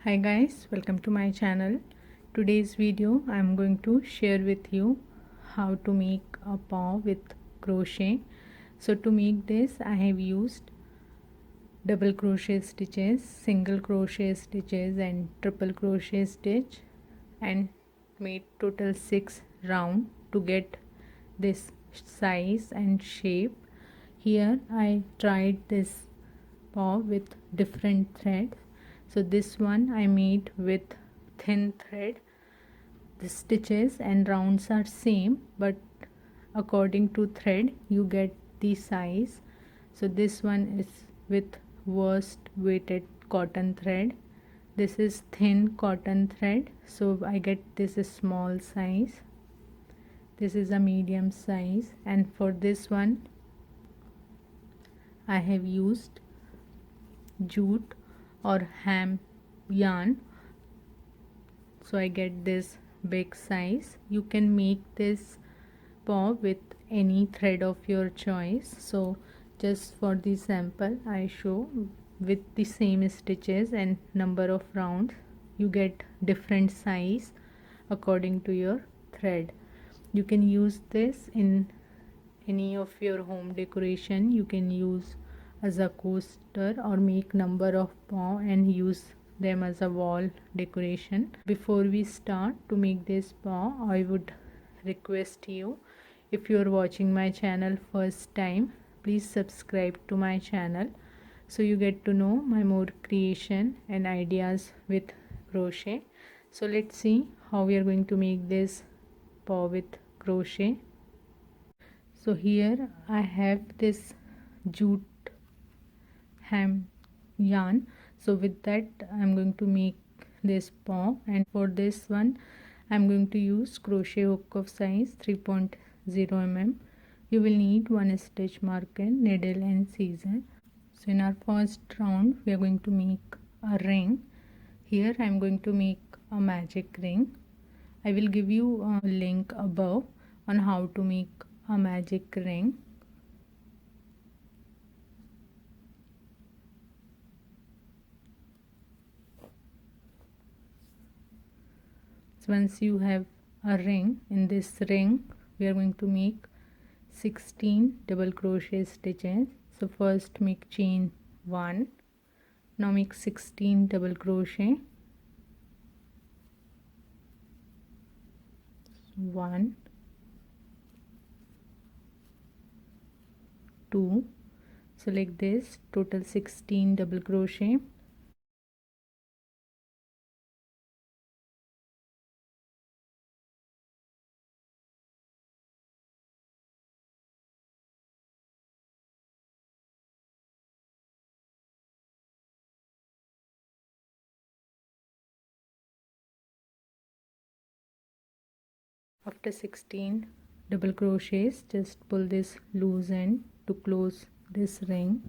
Hi guys, welcome to my channel. Today's video I am going to share with you how to make a paw with crochet. So to make this I have used double crochet stitches, single crochet stitches and triple crochet stitch and made total 6 round to get this size and shape. Here I tried this paw with different threads. So this one I made with thin thread. The stitches and rounds are same, but according to thread you get the size. So this one is with worst weighted cotton thread. This is thin cotton thread, so I get this is small size. This is a medium size, and for this one I have used jute or hem yarn, so I get this big size. You can make this paw with any thread of your choice. So just for the sample I show with the same stitches and number of rounds you get different size according to your thread. You can use this in any of your home decoration. You can use as a coaster or make number of paw and use them as a wall decoration. Before we start to make this paw, I would request you, if you are watching my channel first time, please subscribe to my channel so you get to know my more creation and ideas with crochet. So let's see how we are going to make this paw with crochet. So here I have this jute hem yarn, so with that I'm going to make this paw, and for this one I'm going to use crochet hook of size 3.0 mm. You will need one stitch marker, needle and scissors. So in our first round we are going to make a ring. Here I am going to make a magic ring. I will give you a link above on how to make a magic ring. So once you have a ring, in this ring we are going to make 16 double crochet stitches. So first make chain 1, now make 16 double crochet, 1, 2, so like this total 16 double crochet. After 16 double crochets, just pull this loose end to close this ring.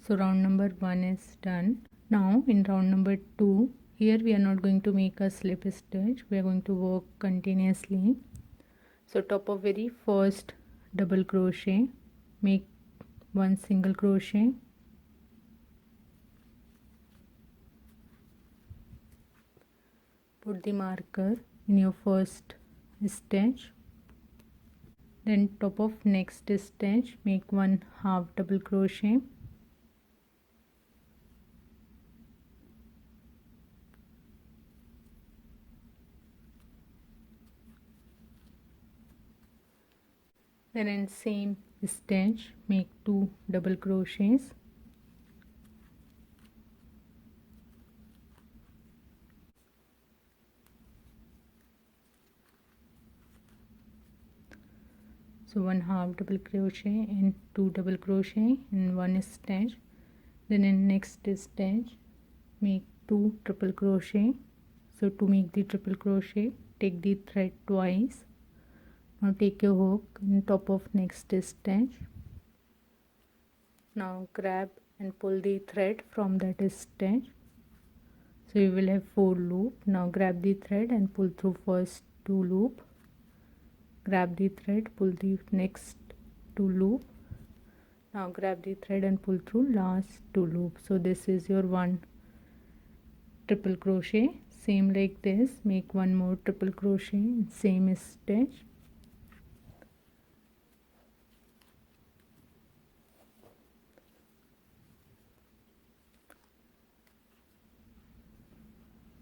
So round number 1 is done. Now in round number 2, here we are not going to make a slip stitch, we are going to work continuously. So top of very first double crochet, make one single crochet, put the marker in your first stitch, then top of next stitch make one half double crochet, then in same stitch make 2 double crochets, so one half double crochet and 2 double crochet in one stitch, then in next stitch make 2 triple crochet. So to make the triple crochet, take the thread twice. Now take your hook in top of next stitch. Now grab and pull the thread from that stitch. So you will have 4 loops. Now grab the thread and pull through first 2 loop. Grab the thread, pull the next 2 loop. Now grab the thread and pull through last 2 loops. So this is your 1 triple crochet. Same like this, make 1 more triple crochet in same stitch.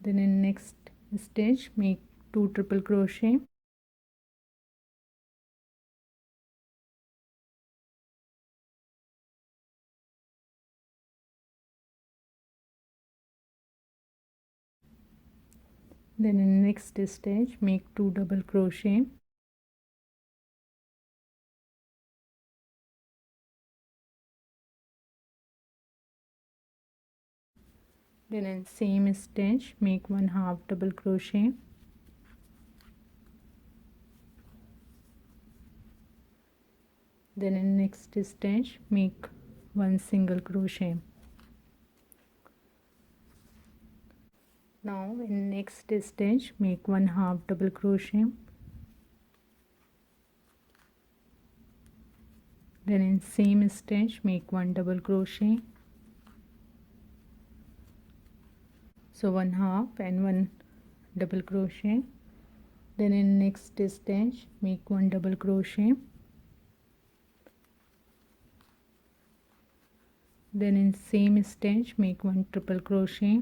Then in next stitch make 2 triple crochet. Then in next stitch make 2 double crochet. Then in same stitch make 1 half double crochet. Then in next stitch make 1 single crochet. Now in next stitch make 1 half double crochet. Then in same stitch make 1 double crochet. So 1 half and 1 double crochet. Then in next stitch make 1 double crochet. Then in same stitch make 1 triple crochet.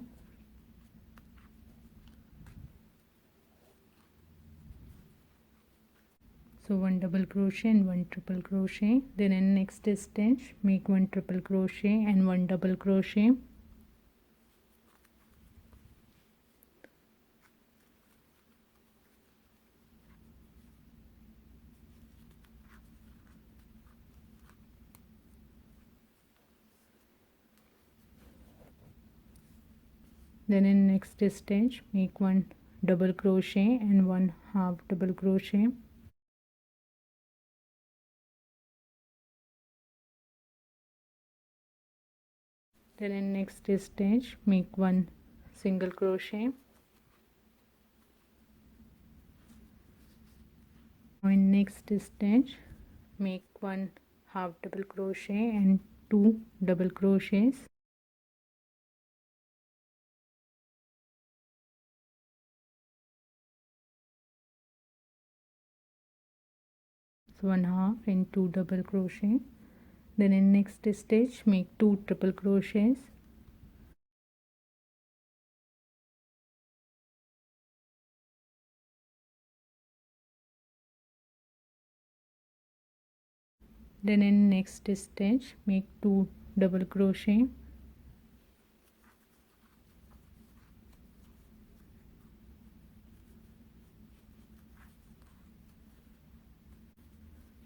So 1 double crochet and 1 triple crochet. Then in next stitch make 1 triple crochet and 1 double crochet. Then in next stitch make 1 double crochet and 1 half double crochet. Then in next stitch make 1 single crochet. In next stitch make 1 half double crochet and 2 double crochets. So 1 half and 2 double crochet. Then in next stitch make 2 triple crochets. Then in next stitch make 2 double crochet.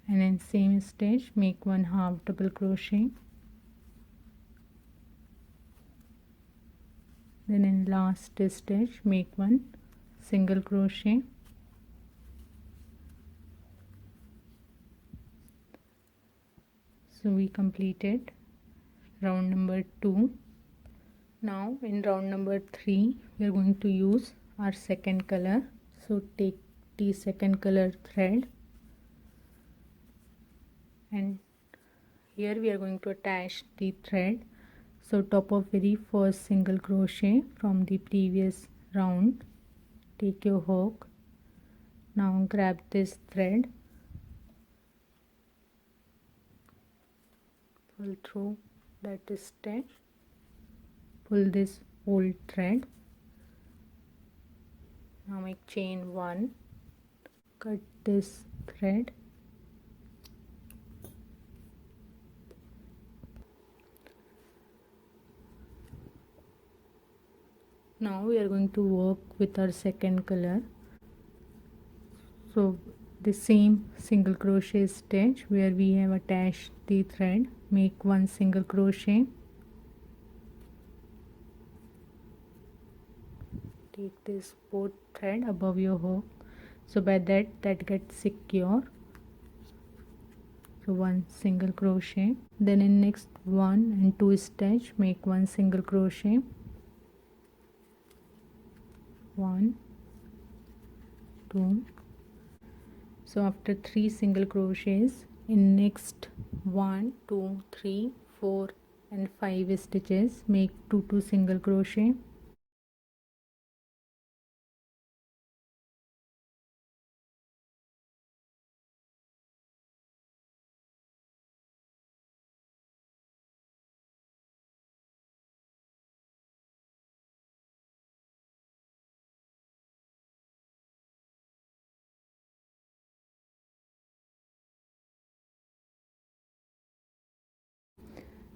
And in same stitch make 1 half double crochet. Then in last stitch make 1 single crochet. So we completed round number 2. Now in round number 3 we are going to use our second color. So take the second color thread and here we are going to attach the thread. So top of very first single crochet from the previous round, take your hook. Now grab this thread, pull through that stitch, pull this old thread. Now make chain 1, cut this thread. Now we are going to work with our second color. So the same single crochet stitch where we have attached the thread, make 1 single crochet. Take this both thread above your hook, so by that gets secure. So 1 single crochet. Then in next 1 and 2 stitch make 1 single crochet. 1, 2. So after 3 single crochets In next 1 2 3 4 and 5 stitches, make 2 single crochet.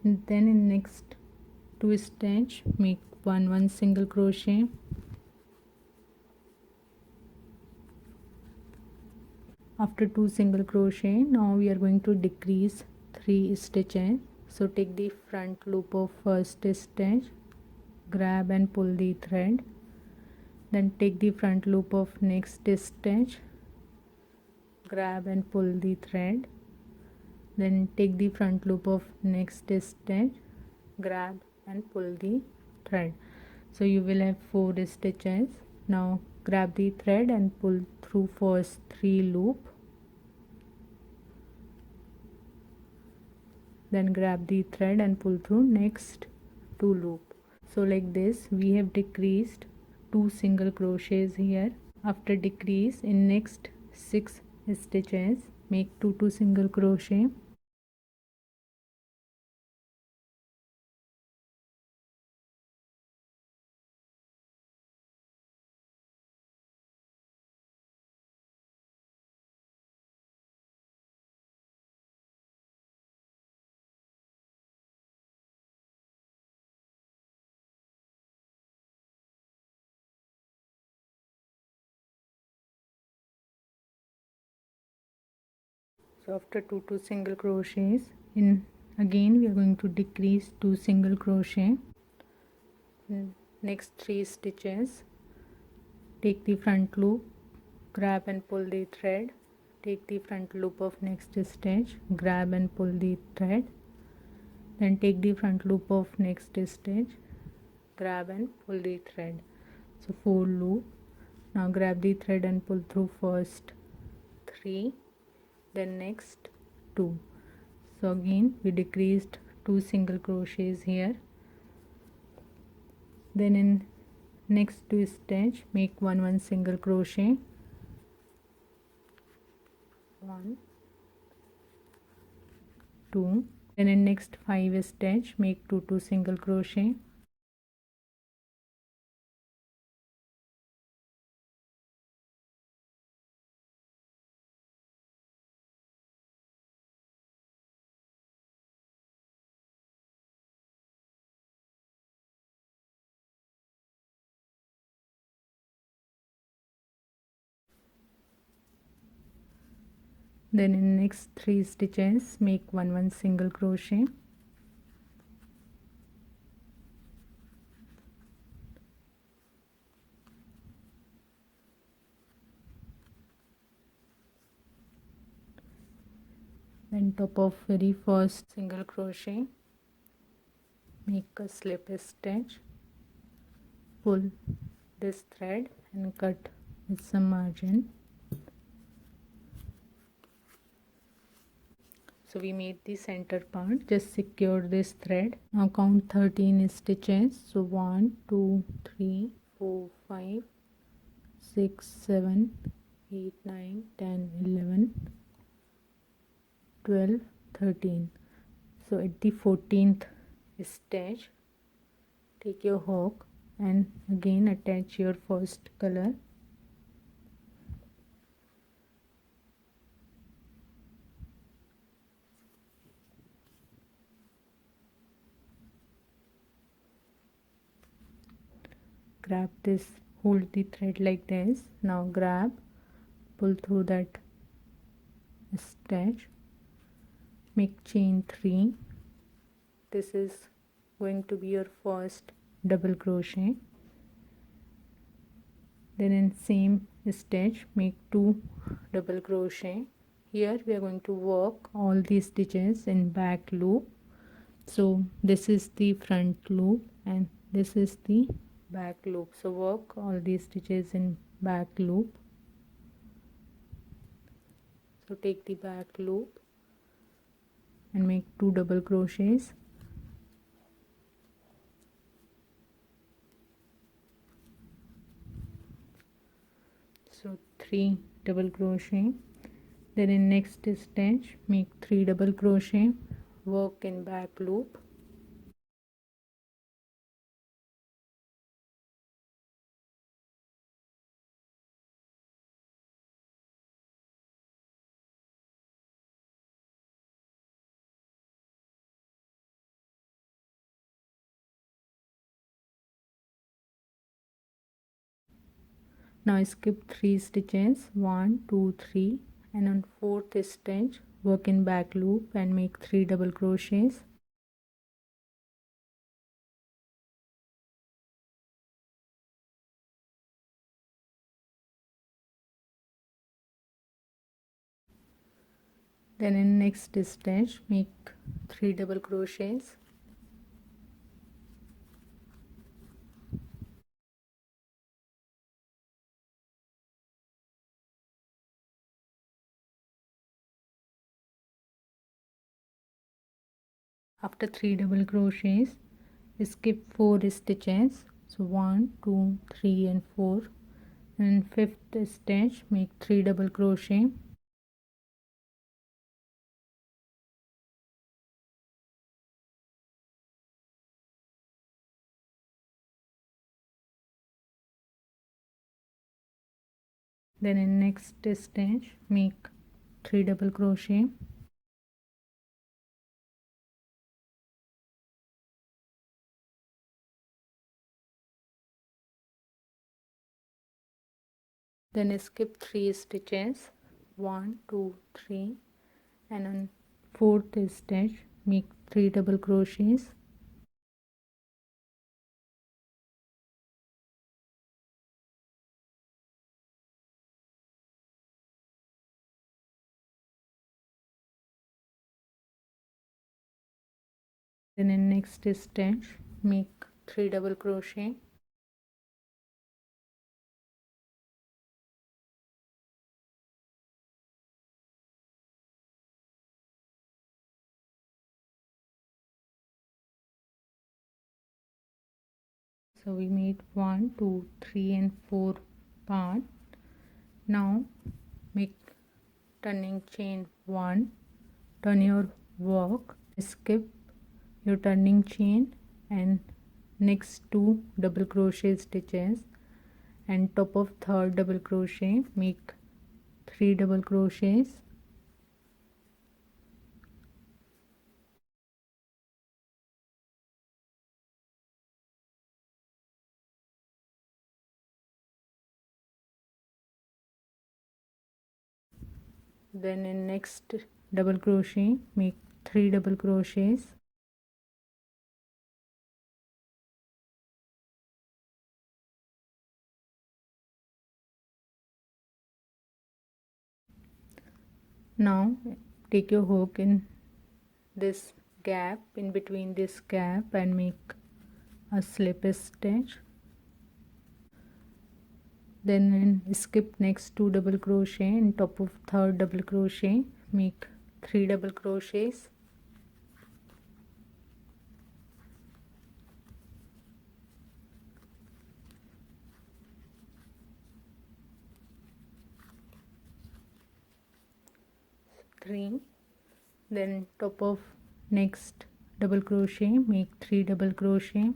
And then in next 2 stitch, make 1 single crochet. After 2 single crochet, now we are going to decrease 3 stitches. So take the front loop of first stitch, grab and pull the thread, then take the front loop of next stitch, grab and pull the thread, then take the front loop of next stitch, grab and pull the thread. So you will have 4 stitches. Now grab the thread and pull through first 3 loop, then grab the thread and pull through next 2 loop. So like this we have decreased 2 single crochets here. After decrease, in next 6 stitches, make 2 single crochet. So after 2 single crochets, in again we are going to decrease 2 single crochet. Next 3 stitches, take the front loop, grab and pull the thread, take the front loop of next stitch, grab and pull the thread, then take the front loop of next stitch, grab and pull the thread. So 4 loop. Now grab the thread and pull through first 3, then next 2. So again we decreased 2 single crochets here. Then in next 2 stitch, make 1 single crochet, 1 2. Then in next 5 stitch, make 2 single crochet. Then in next 3 stitches, make 1 single crochet. Then top of very first single crochet, make a slip stitch, pull this thread and cut with some margin. So we made the center part. Just secure this thread. Now count 13 stitches. So 1 2 3 4 5 6 7 8 9 10 11 12 13. So at the 14th stitch, take your hook and again attach your first color. Grab this, hold the thread like this. Now grab, pull through that stitch, make chain 3. This is going to be your first double crochet. Then in same stitch, make 2 double crochet. Here we are going to work all these stitches in back loop. So this is the front loop and this is the back loop. So work all these stitches in back loop. So take the back loop, and make 2 double crochets. So 3 double crochet. Then in next stitch make 3 double crochet, work in back loop. Now skip 3 stitches, 1 2 3, and on 4th stitch work in back loop and make 3 double crochets. Then in next stitch make 3 double crochets. After 3 double crochets skip 4 stitches, so 1 2 3 and 4, and 5th stitch make 3 double crochet. Then in next stitch make 3 double crochet. Then skip 3 stitches, 1 2 3, and on 4th stitch make 3 double crochets. Then in next stitch make 3 double crochet. So we made 1 2 3 and 4 part. Now make turning chain 1, turn your work, skip your turning chain and next 2 double crochet stitches, and top of 3rd double crochet make 3 double crochets. Then in next double crochet make 3 double crochets. Now take your hook in this gap, in between this gap, and make a slip stitch. Then skip next 2 double crochet and top of 3rd double crochet make 3 double crochets. Three. Then top of next double crochet make 3 double crochet.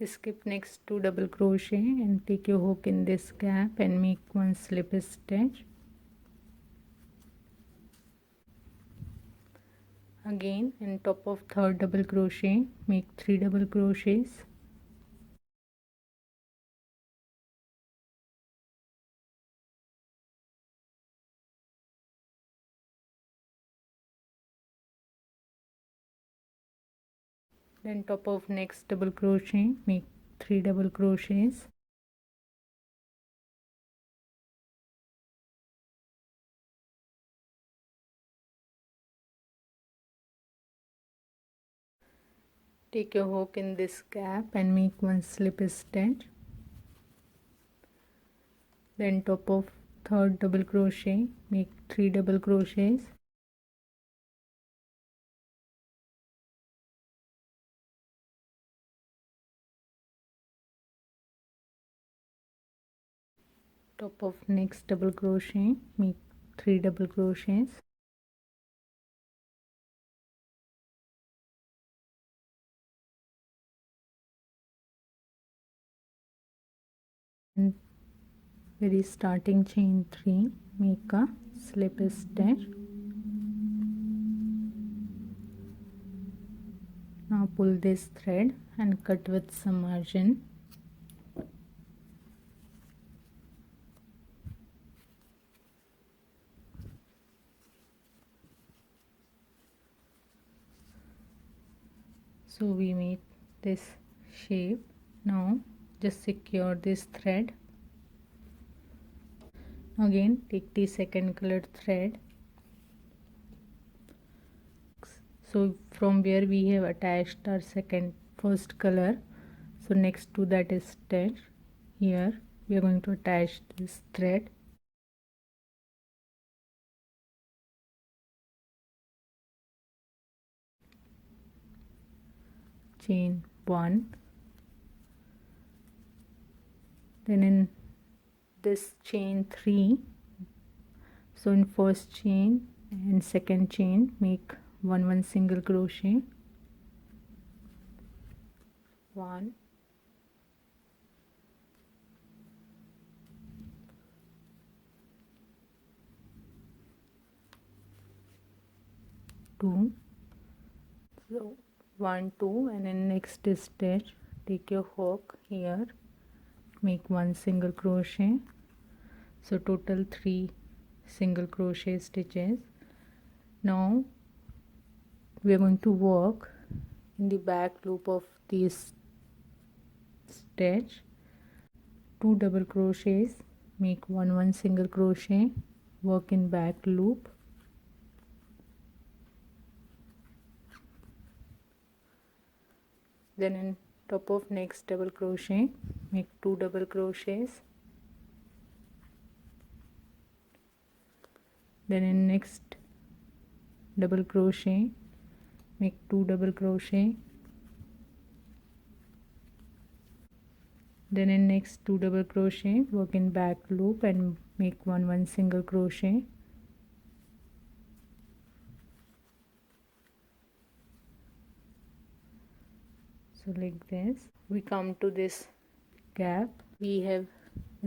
Skip next 2 double crochet and take your hook in this gap and make one slip stitch. Again in top of 3rd double crochet make 3 double crochets. Then top of next double crochet make 3 double crochets. Take your hook in this gap and make one slip stitch. Then top of third double crochet, make 3 double crochets. Top of next double crochet, make 3 double crochets. And very starting chain 3, make a slip stitch. Now pull this thread and cut with some margin. So we made this shape. Now just secure this thread. Again take the second colored thread. So from where we have attached our first color, so next to that is stitch, here we are going to attach this thread. Chain 1, then in this chain 3, so in first chain and second chain make 1 single crochet, 1, 2, so 1 2, and in next stitch take your hook here, make 1 single crochet, so total 3 single crochet stitches. Now we are going to work in the back loop of this stitch, 2 double crochets, make 1 single crochet, work in back loop, then in top of next double crochet make 2 double crochets, then in next double crochet make 2 double crochet, then in next 2 double crochet work in back loop and make 1 single crochet, so like this. We come to this gap, we have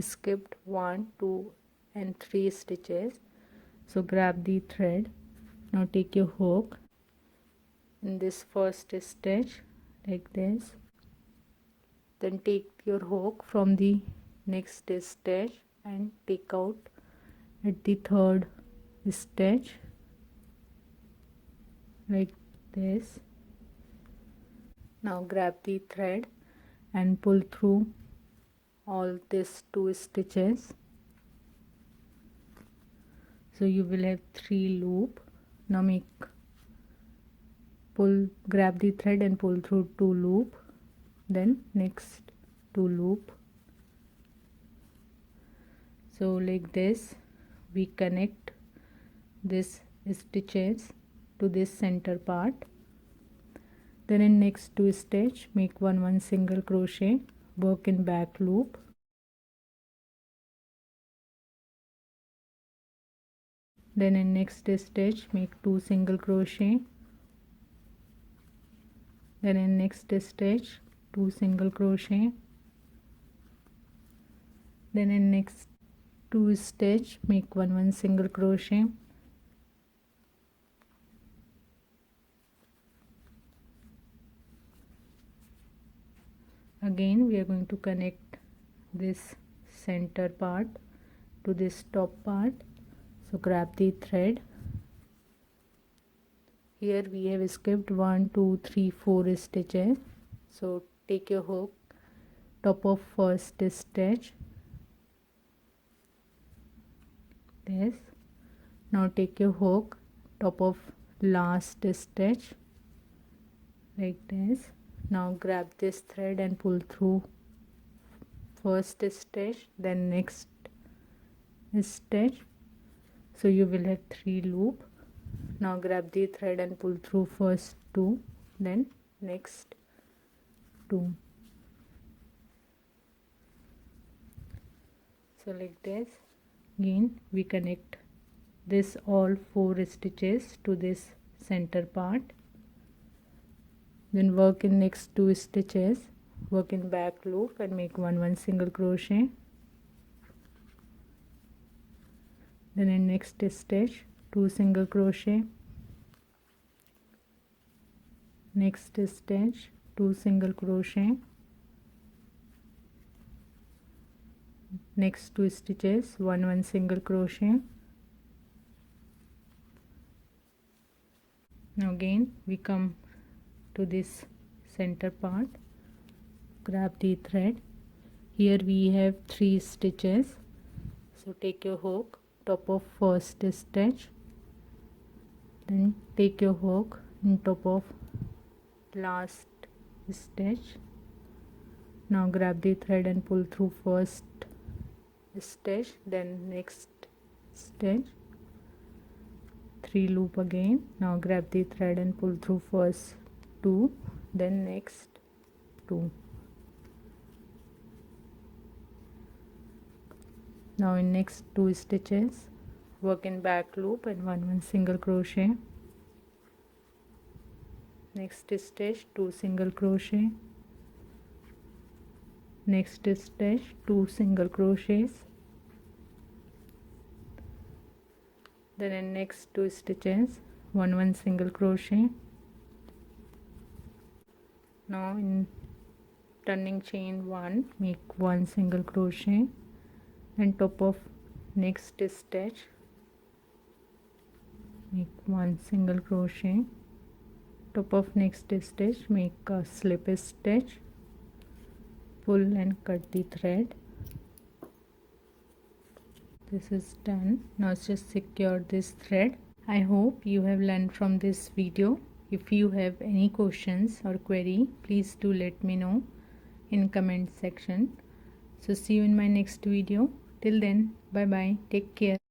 skipped 1 2 and 3 stitches, so grab the thread. Now take your hook in this first stitch like this, then take your hook from the next stitch and take out at the third stitch like this. Now grab the thread and pull through all these 2 stitches, so you will have 3 loop. Now grab the thread and pull through 2 loop, then next 2 loop, so like this we connect this stitches to this center part. Then in next 2 stitch make 1 single crochet, work in back loop, then in next stitch make 2 single crochet, then in next stitch 2 single crochet, then in next 2 stitch make 1 single crochet, again we are going to connect this center part to this top part, so grab the thread. Here we have skipped 1 2 3 4 stitches, so take your hook top of first stitch, this. Now take your hook top of last stitch like this, Now grab this thread and pull through first stitch, then next stitch. So you will have 3 loop. Now grab the thread and pull through first 2, then next 2. So like this. Again we connect this all 4 stitches to this center part. Then work in next 2 stitches, work in back loop and make 1 single crochet. Then in next stitch 2 single crochet, next stitch 2 single crochet, next 2 stitches 1 single crochet. Now again we come to this center part, grab the thread. Here we have 3 stitches, so take your hook, top of first stitch, then take your hook in top of last stitch. Now grab the thread and pull through first stitch, then next stitch, 3 loop again. Now grab the thread and pull through first 2, then next 2. Now in next 2 stitches work in back loop and 1 single crochet, next stitch 2 single crochet, next stitch 2 single crochets, then in next 2 stitches 1 single crochet. Now in turning chain 1 make 1 single crochet and top of next stitch make 1 single crochet, top of next stitch make a slip stitch, pull and cut the thread. This is done. Now just secure this thread. I hope you have learned from this video. If you have any questions or query, please do let me know in comment section. So see you in my next video. Till then, bye bye, take care.